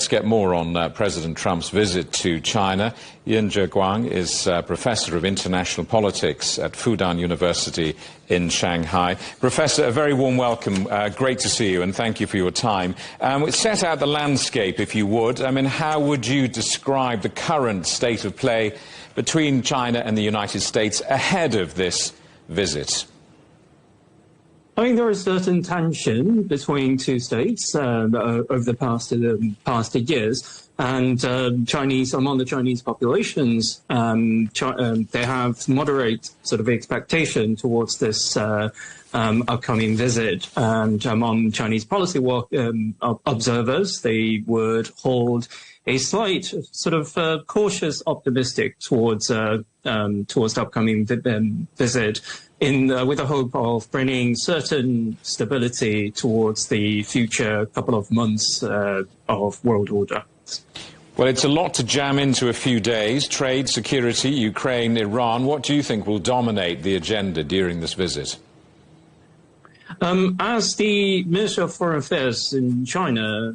let's get more on President Trump's visit to China. Yin Zhiguang is Professor of International Politics at Fudan University in Shanghai. Professor, a very warm welcome. Great to see you, and thank you for your time. Set out the landscape, if you would. I mean, how would you describe the current state of play between China and the United States ahead of this visit? I think there is certain tension between two states over the past years, and among the Chinese populations, they have moderate sort of expectation towards this upcoming visit, and among Chinese policy observers, they would hold a slight sort of cautious optimistic towards the upcoming visit, with the hope of bringing certain stability towards the future couple of months of world order. Well, it's a lot to jam into a few days. Trade, security, Ukraine, Iran. What do you think will dominate the agenda during this visit? As the Minister of Foreign Affairs in China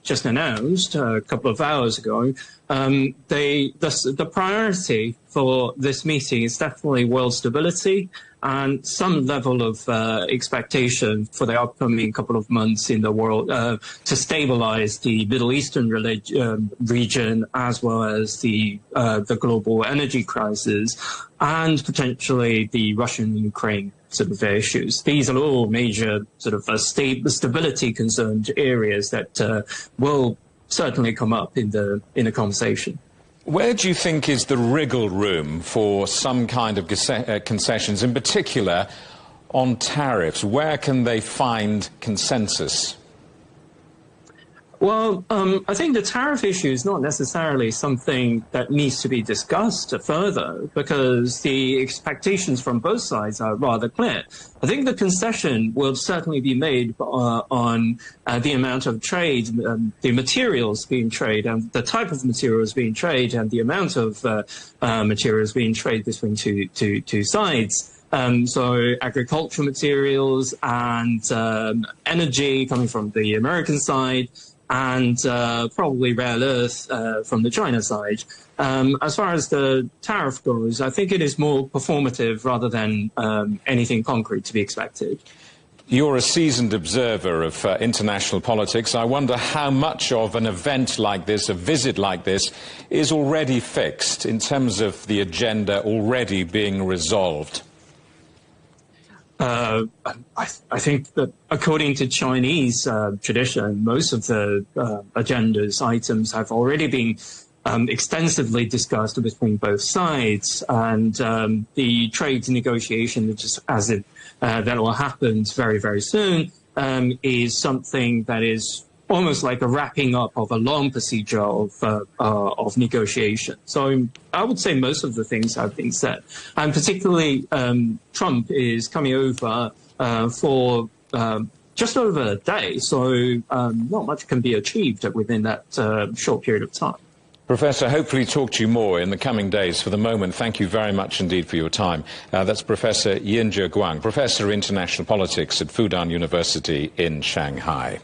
just announced a couple of hours ago, the priority for this meeting is definitely world stability and some level of expectation for the upcoming couple of months in the world to stabilize the Middle Eastern region, as well as the global energy crisis and potentially the Russian-Ukraine sort of issues. These are all major sort of stability concerned areas that will certainly come up in the conversation. Where do you think is the wriggle room for some kind of concessions, in particular on tariffs? Where can they find consensus? Well, I think the tariff issue is not necessarily something that needs to be discussed further, because the expectations from both sides are rather clear. I think the concession will certainly be made on the amount of trade, the materials being traded, and the type of materials being traded, and the amount of materials being traded between two sides. So agricultural materials and energy coming from the American side, and probably rare earth from the China side. As far as the tariff goes, I think it is more performative rather than anything concrete to be expected. You're a seasoned observer of international politics. I wonder how much of an event like this, a visit like this, is already fixed in terms of the agenda already being resolved. I think that according to Chinese tradition, most of the agenda's items have already been extensively discussed between both sides, and the trade negotiation, just as that will happen very, very soon, is something that is almost like a wrapping up of a long procedure of negotiation. So I would say most of the things have been said, and particularly Trump is coming over for just over a day, so not much can be achieved within that short period of time. Professor, hopefully talk to you more in the coming days. For the moment, thank you very much indeed for your time. That's Professor Yin Zhiguang, Professor of International Politics at Fudan University in Shanghai.